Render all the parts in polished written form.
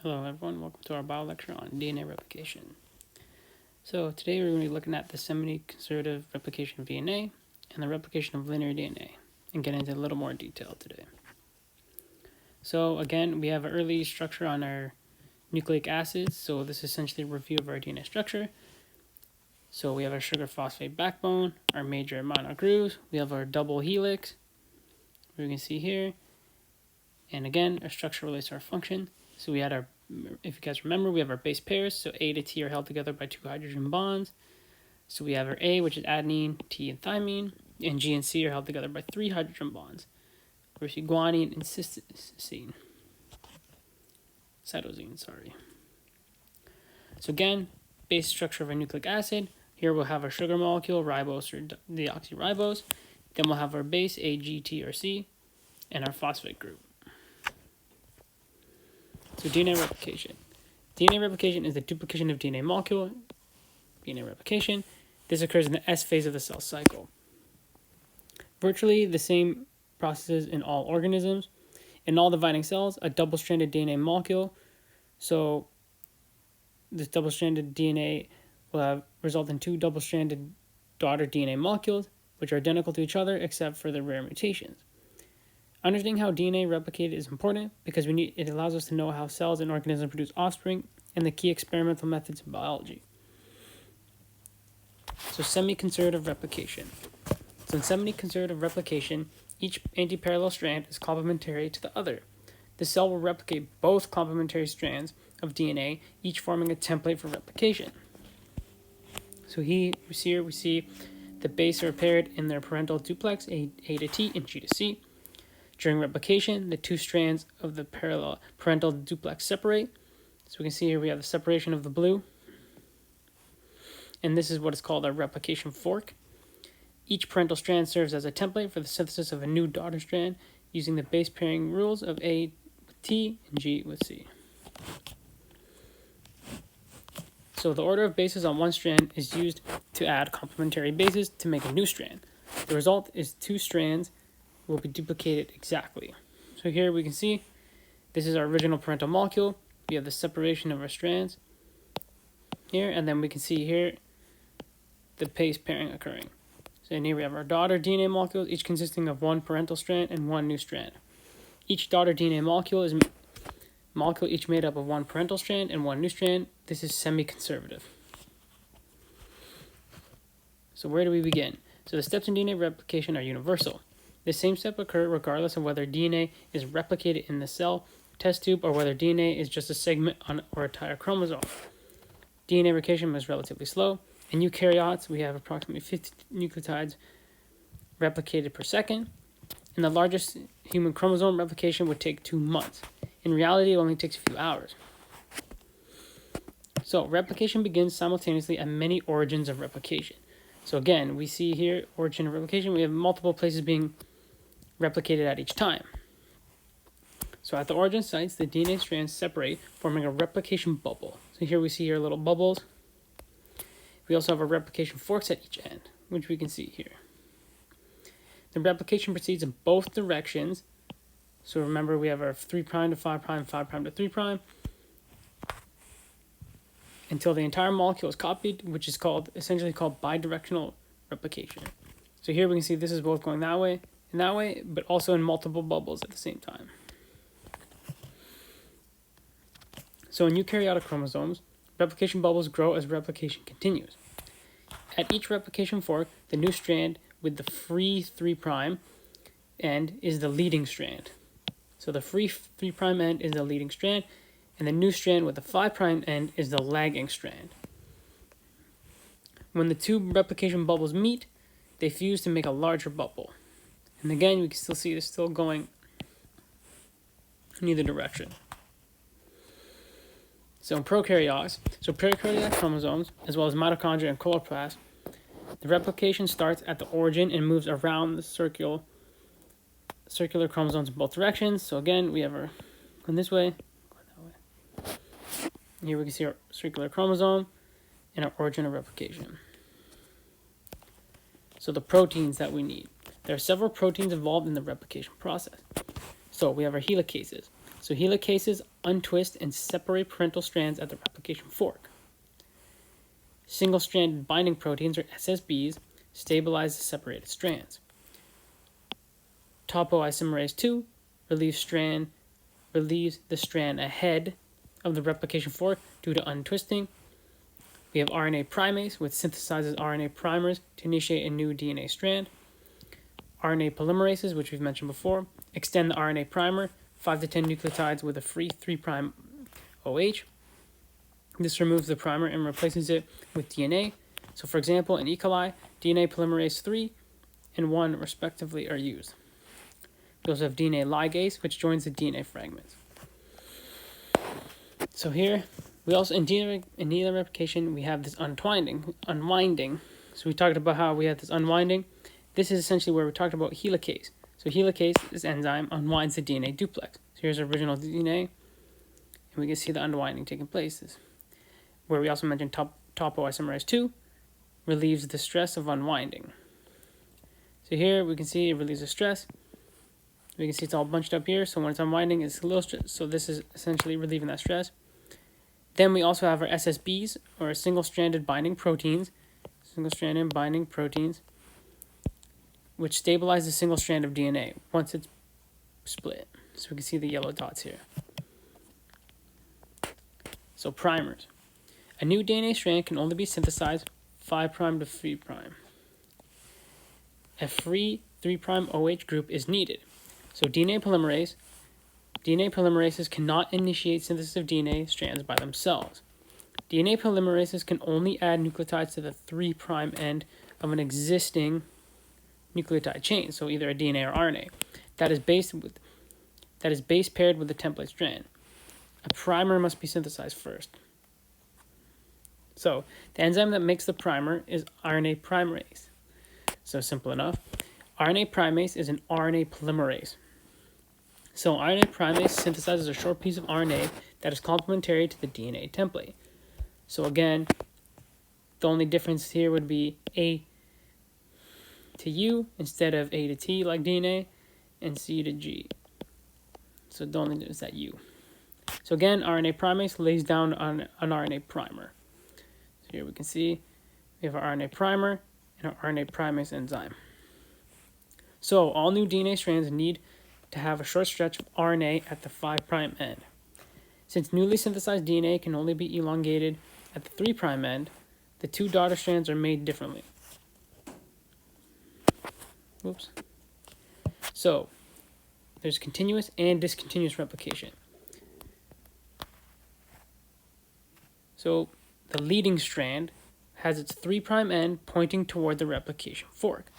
Hello everyone, welcome to our bio lecture on DNA replication. So today we're going to be looking at the semiconservative replication of DNA and the replication of linear DNA and get into a little more detail today. So again, we have an early structure on our nucleic acids, so this is essentially a review of our DNA structure. So we have our sugar phosphate backbone, our major amino grooves, we have our double helix, we can see here, and again, our structure relates to our function. So we had our, if you guys remember, we have our base pairs. So A to T are held together by 2 hydrogen bonds. So we have our A, which is adenine, T and thymine, and G and C are held together by 3 hydrogen bonds. We see guanine and cytosine. Sorry. So again, base structure of a nucleic acid. Here we'll have our sugar molecule, ribose or deoxyribose. Then we'll have our base, A, G, T, or C, and our phosphate group. So DNA replication. DNA replication is the duplication of DNA molecule. DNA replication. This occurs in the S phase of the cell cycle. Virtually the same processes in all organisms. In all dividing cells, a double-stranded DNA molecule. So this double-stranded DNA will result in 2 double-stranded daughter DNA molecules, which are identical to each other except for the rare mutations. Understanding how DNA replicated is important because it allows us to know how cells and organisms produce offspring and the key experimental methods in biology. So semiconservative replication. So in semiconservative replication, each antiparallel strand is complementary to the other. The cell will replicate both complementary strands of DNA, each forming a template for replication. So here we see the base are paired in their parental duplex, A to T and G to C. During replication, the 2 strands of the parental duplex separate. So we can see here we have the separation of the blue. And this is what is called a replication fork. Each parental strand serves as a template for the synthesis of a new daughter strand using the base pairing rules of A with T and G with C. So the order of bases on one strand is used to add complementary bases to make a new strand. The result is 2 strands will be duplicated exactly. So here we can see this is our original parental molecule. We have the separation of our strands here, and then we can see here the base pairing occurring. So in here we have our daughter DNA molecules, each consisting of 1 parental strand and 1 new strand. Each daughter DNA molecule is each made up of 1 parental strand and 1 new strand. This is semi-conservative. So where do we begin? So the steps in DNA replication are universal. The same step occur regardless of whether DNA is replicated in the cell test tube or whether DNA is just a segment on or a entire chromosome. DNA replication is relatively slow. In eukaryotes, we have approximately 50 nucleotides replicated per second. And the largest human chromosome replication would take 2 months. In reality, it only takes a few hours. So replication begins simultaneously at many origins of replication. So again, we see here origin of replication. We have multiple places being replicated at each time. So at the origin sites, the DNA strands separate, forming a replication bubble. So here we see here little bubbles. We also have our replication forks at each end, which we can see here. The replication proceeds in both directions. So remember, we have our 3' to 5', 5' to 3', until the entire molecule is copied, which is essentially called bidirectional replication. So here we can see this is both going that way and that way, but also in multiple bubbles at the same time. So in eukaryotic chromosomes, replication bubbles grow as replication continues. At each replication fork, the new strand with the free 3' end is the leading strand. So the free 3' end is the leading strand, and the new strand with the 5' end is the lagging strand. When the 2 replication bubbles meet, they fuse to make a larger bubble. And again, we can still see it's still going in either direction. So in prokaryotes, prokaryotic chromosomes, as well as mitochondria and chloroplasts, the replication starts at the origin and moves around the circular chromosomes in both directions. So again, we have our going this way, going that way. Here we can see our circular chromosome and our origin of replication. So the proteins that we need. There are several proteins involved in the replication process. So we have our helicases. So helicases untwist and separate parental strands at the replication fork. Single-stranded binding proteins, or SSBs, stabilize the separated strands. Topoisomerase 2 relieves the strand ahead of the replication fork due to untwisting. We have RNA primase, which synthesizes RNA primers to initiate a new DNA strand. RNA polymerases, which we've mentioned before, extend the RNA primer 5 to 10 nucleotides with a free 3' OH. This removes the primer and replaces it with DNA. So for example, in E. coli, DNA polymerase 3 and 1 respectively are used. We also have DNA ligase, which joins the DNA fragments. So here, we also, in DNA replication, we have this unwinding. So we talked about how we have this unwinding. This is essentially where we talked about helicase. So helicase, this enzyme, unwinds the DNA duplex. So here's original DNA, and we can see the unwinding taking place. This, where we also mentioned topoisomerase 2 relieves the stress of unwinding. So here we can see it relieves the stress. We can see it's all bunched up here. So when it's unwinding, it's a little stress. So this is essentially relieving that stress. Then we also have our SSBs, or single-stranded binding proteins. Which stabilize the single strand of DNA once it's split. So we can see the yellow dots here. So primers. A new DNA strand can only be synthesized 5' to 3'. A free 3' OH group is needed. So DNA polymerases cannot initiate synthesis of DNA strands by themselves. DNA polymerases can only add nucleotides to the 3' end of an existing nucleotide chain, so either a DNA or RNA, that is base paired with the template strand. A primer must be synthesized first. So the enzyme that makes the primer is RNA polymerase. So simple enough. RNA primase is an RNA polymerase. So RNA primase synthesizes a short piece of RNA that is complementary to the DNA template. So again, the only difference here would be A to U instead of A to T like DNA, and C to G. So the only difference is that U. So again, RNA primase lays down on an RNA primer. So here we can see we have our RNA primer and our RNA primase enzyme. So all new DNA strands need to have a short stretch of RNA at the 5' end. Since newly synthesized DNA can only be elongated at the 3' end, the two daughter strands are made differently. Oops. So there's continuous and discontinuous replication. So the leading strand has its 3' end pointing toward the replication fork.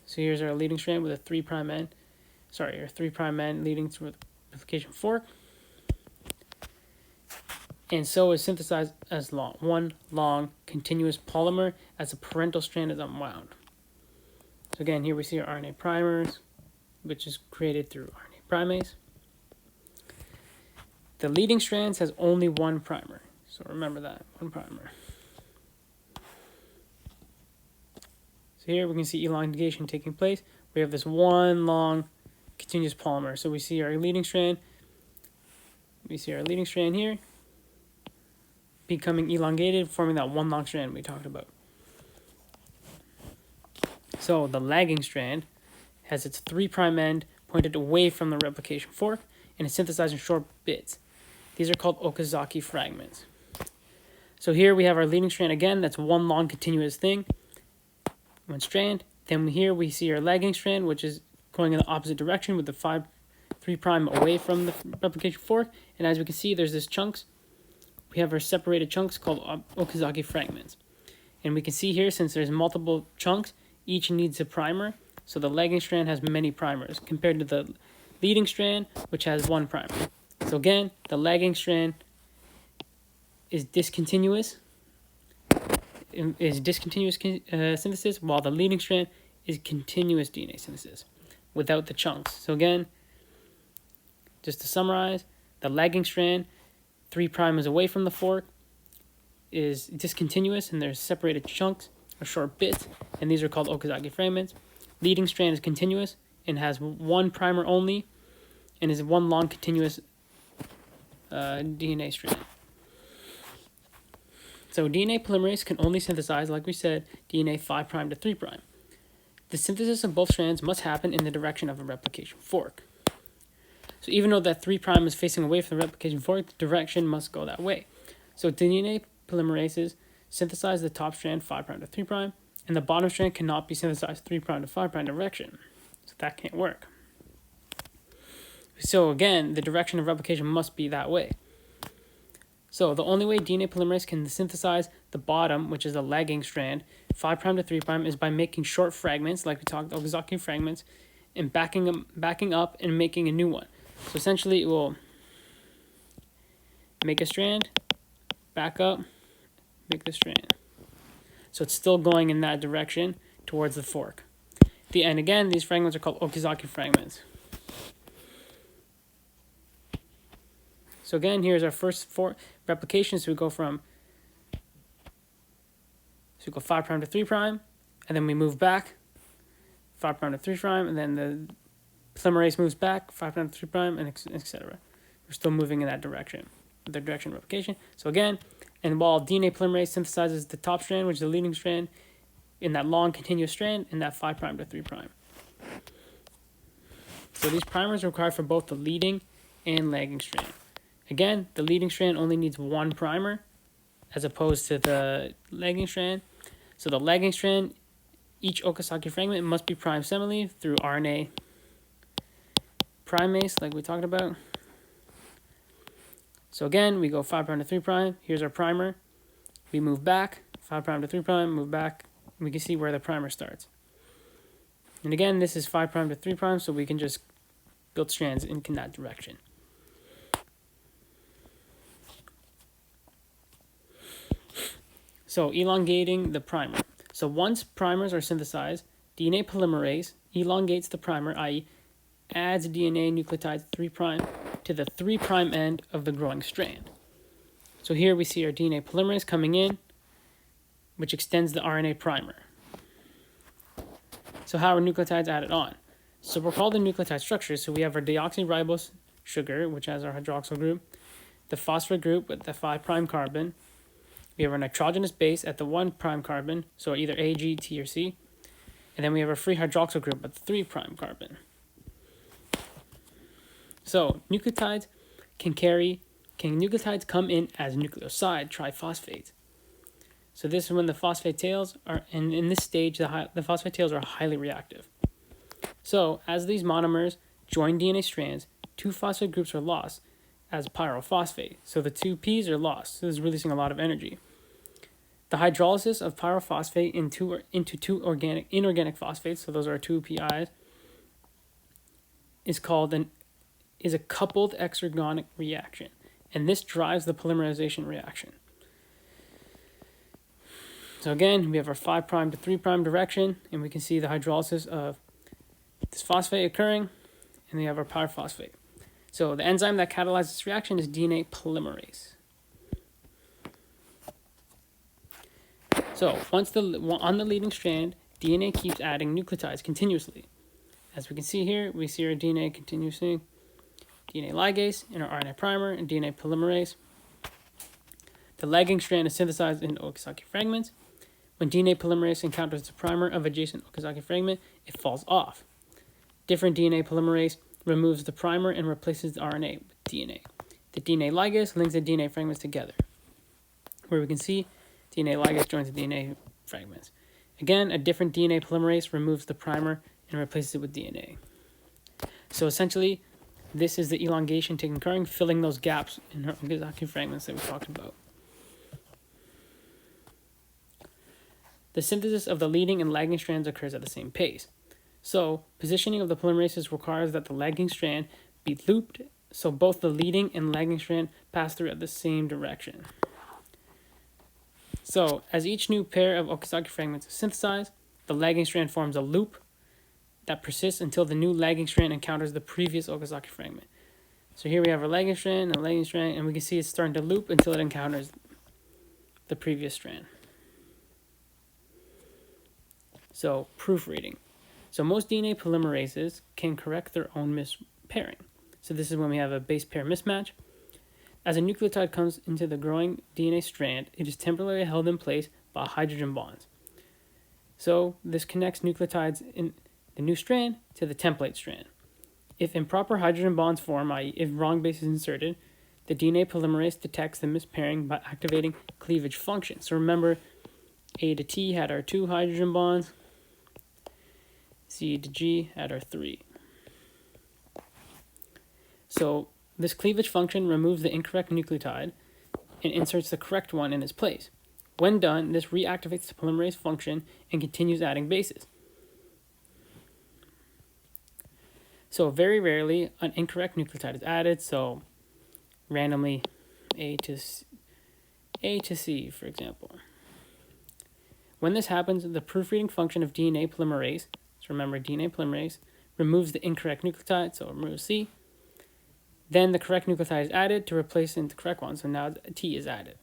So here's our leading strand with a 3' end. Our 3' end leading to the replication fork. And so is synthesized as one long continuous polymer as the parental strand is unwound. So again, here we see our RNA primers, which is created through RNA primase. The leading strands has only one primer. So remember that, one primer. So here we can see elongation taking place. We have this one long continuous polymer. So we see our leading strand. We see our leading strand here becoming elongated, forming that one long strand we talked about. So the lagging strand has its 3' end pointed away from the replication fork and is synthesized in short bits. These are called Okazaki fragments. So here we have our leading strand again, that's one long continuous thing, one strand. Then here we see our lagging strand, which is going in the opposite direction with the 3' away from the replication fork. And as we can see, there's this chunks. We have our separated chunks called Okazaki fragments. And we can see here, since there's multiple chunks, each needs a primer. So the lagging strand has many primers compared to the leading strand, which has one primer. So again, the lagging strand is discontinuous synthesis, while the leading strand is continuous DNA synthesis without the chunks. So again, just to summarize, the lagging strand, 3' is away from the fork, is discontinuous, and there's separated chunks or short bits, and these are called Okazaki fragments. Leading strand is continuous and has one primer only, and is one long continuous DNA strand. So DNA polymerase can only synthesize, like we said, DNA 5' to 3'. The synthesis of both strands must happen in the direction of a replication fork. So even though that 3' is facing away from the replication fork, the direction must go that way. So DNA polymerases synthesize the top strand 5' to 3', and the bottom strand cannot be synthesized 3' to 5' direction. So that can't work. So again, the direction of replication must be that way. So the only way DNA polymerase can synthesize the bottom, which is the lagging strand, 5' to 3', is by making short fragments, like we talked, Okazaki fragments, and backing up and making a new one. So essentially, it will make a strand, back up, make the strand. So it's still going in that direction towards the fork. And again, these fragments are called Okazaki fragments. So again, here's our first 4 replications. So we go 5' to 3', and then we move back, 5' to 3', and then the polymerase moves back, 5' to 3', and etc. We're still moving in that direction, the direction of replication. So again, and while DNA polymerase synthesizes the top strand, which is the leading strand, in that long continuous strand, in that 5' to 3'. So these primers are required for both the leading and lagging strand. Again, the leading strand only needs 1 primer as opposed to the lagging strand. So the lagging strand, each Okazaki fragment must be primed semileaf through RNA primase, like we talked about. So again, we go 5' to 3'. Here's our primer. We move back, 5' to 3', move back. We can see where the primer starts. And again, this is 5' to 3', so we can just build strands in that direction. So elongating the primer. So once primers are synthesized, DNA polymerase elongates the primer, i.e. adds DNA nucleotides 3' to the 3' end of the growing strand. So here we see our DNA polymerase coming in, which extends the RNA primer. So how are nucleotides added on? So we'll call the nucleotide structures. So we have our deoxyribose sugar, which has our hydroxyl group, the phosphate group with the 5' carbon. We have our nitrogenous base at the 1' carbon, so either A, G, T, or C. And then we have our free hydroxyl group at the 3' carbon. So nucleotides can come in as nucleoside triphosphates. So this is when the phosphate tails are, and in this stage, the phosphate tails are highly reactive. So as these monomers join DNA strands, 2 phosphate groups are lost as pyrophosphate. So the 2 P's are lost. So this is releasing a lot of energy. The hydrolysis of pyrophosphate into 2 inorganic phosphates, so those are 2 PIs, is a coupled exergonic reaction, and this drives the polymerization reaction. So again, we have our 5' to 3' direction, and we can see the hydrolysis of this phosphate occurring, and we have our pyrophosphate. So the enzyme that catalyzes this reaction is DNA polymerase. So on the leading strand, DNA keeps adding nucleotides continuously. As we can see here, we see our DNA continuously, DNA ligase in our RNA primer and DNA polymerase. The lagging strand is synthesized into Okazaki fragments. When DNA polymerase encounters the primer of adjacent Okazaki fragment, it falls off. Different DNA polymerase removes the primer and replaces the RNA with DNA. The DNA ligase links the DNA fragments together, where we can see DNA ligase joins the DNA fragments. Again, a different DNA polymerase removes the primer and replaces it with DNA. So essentially, this is the elongation occurring, filling those gaps in our Okazaki fragments that we talked about. The synthesis of the leading and lagging strands occurs at the same pace. So, positioning of the polymerases requires that the lagging strand be looped so both the leading and lagging strand pass through at the same direction. So, as each new pair of Okazaki fragments is synthesized, the lagging strand forms a loop that persists until the new lagging strand encounters the previous Okazaki fragment. So here we have our lagging strand and lagging strand, and we can see it's starting to loop until it encounters the previous strand. So, proofreading. So most DNA polymerases can correct their own mispairing. So this is when we have a base pair mismatch. As a nucleotide comes into the growing DNA strand, it is temporarily held in place by hydrogen bonds. So this connects nucleotides in the new strand to the template strand. If improper hydrogen bonds form, i.e. if wrong base is inserted, the DNA polymerase detects the mispairing by activating cleavage function. So remember, A to T had our 2 hydrogen bonds, C to G had our 3. So this cleavage function removes the incorrect nucleotide and inserts the correct one in its place. When done, this reactivates the polymerase function and continues adding bases. So very rarely, an incorrect nucleotide is added, so randomly A to C, for example. When this happens, the proofreading function of DNA polymerase, so remember DNA polymerase, removes the incorrect nucleotide, so it removes C. Then the correct nucleotide is added to replace the correct one, so now T is added.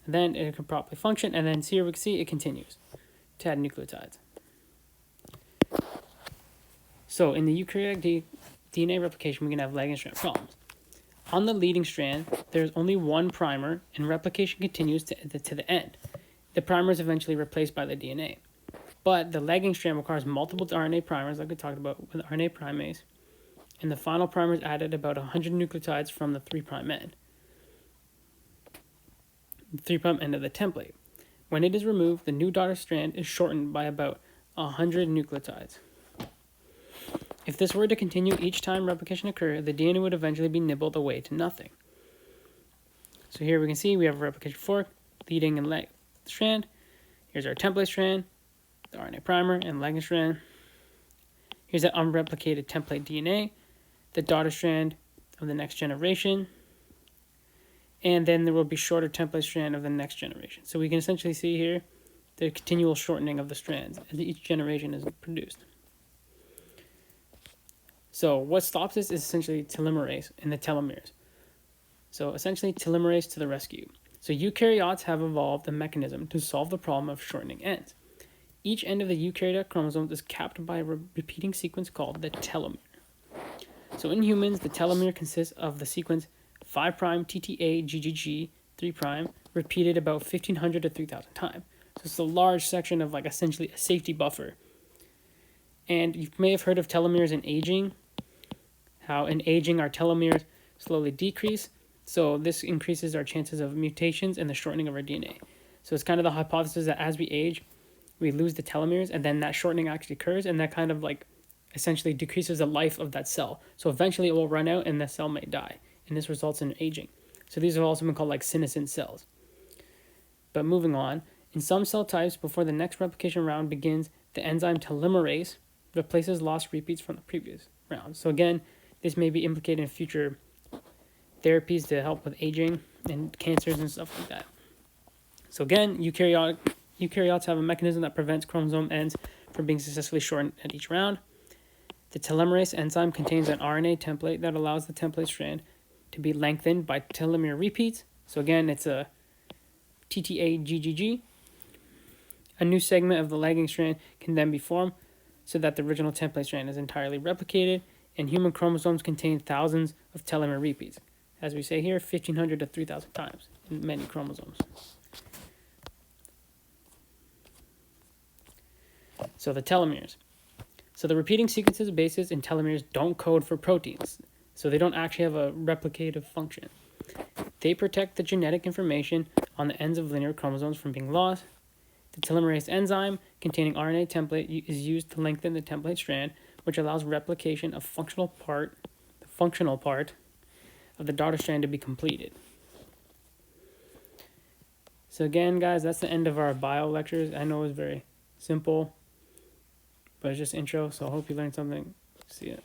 And then it can properly function, and then here we can see it continues to add nucleotides. So in the eukaryotic DNA replication, we can have leading strand problems. On the leading strand, there's only one primer, and replication continues to the end. The primer is eventually replaced by the DNA. But the lagging strand requires multiple RNA primers, like we talked about with RNA primase, and the final primer is added about 100 nucleotides from the 3' end. The 3' end of the template. When it is removed, the new daughter strand is shortened by about 100 nucleotides. If this were to continue each time replication occurs, the DNA would eventually be nibbled away to nothing. So here we can see we have a replication fork, leading and lag strand. Here's our template strand, the RNA primer, and lagging strand. Here's the unreplicated template DNA, the daughter strand of the next generation, and then there will be shorter template strand of the next generation. So we can essentially see here the continual shortening of the strands as each generation is produced. So what stops this is essentially telomerase and the telomeres. So essentially telomerase to the rescue. So eukaryotes have evolved a mechanism to solve the problem of shortening ends. Each end of the eukaryotic chromosomes is capped by a repeating sequence called the telomere. So in humans, the telomere consists of the sequence 5' TTA GGG 3' repeated about 1,500 to 3,000 times. So it's a large section of like essentially a safety buffer. And you may have heard of telomeres in aging, how in aging our telomeres slowly decrease. So this increases our chances of mutations and the shortening of our DNA. So it's kind of the hypothesis that as we age, we lose the telomeres, and then that shortening actually occurs, and that kind of like essentially decreases the life of that cell. So eventually it will run out and the cell may die, and this results in aging. So these have also been called like senescent cells. But moving on, in some cell types, before the next replication round begins, the enzyme telomerase replaces lost repeats from the previous round. So again, this may be implicated in future therapies to help with aging and cancers and stuff like that. So again, eukaryotes have a mechanism that prevents chromosome ends from being successfully shortened at each round. The telomerase enzyme contains an RNA template that allows the template strand to be lengthened by telomere repeats. So again, it's a TTA GGG. A new segment of the lagging strand can then be formed so that the original template strand is entirely replicated, and human chromosomes contain thousands of telomere repeats. As we say here, 1,500 to 3,000 times in many chromosomes. So the telomeres. So the repeating sequences of bases in telomeres don't code for proteins, so they don't actually have a replicative function. They protect the genetic information on the ends of linear chromosomes from being lost. The telomerase enzyme containing RNA template is used to lengthen the template strand, which allows replication of the functional part of the daughter strand to be completed. So again, guys, that's the end of our bio lectures. I know it's very simple, but it's just intro, so I hope you learned something. See ya.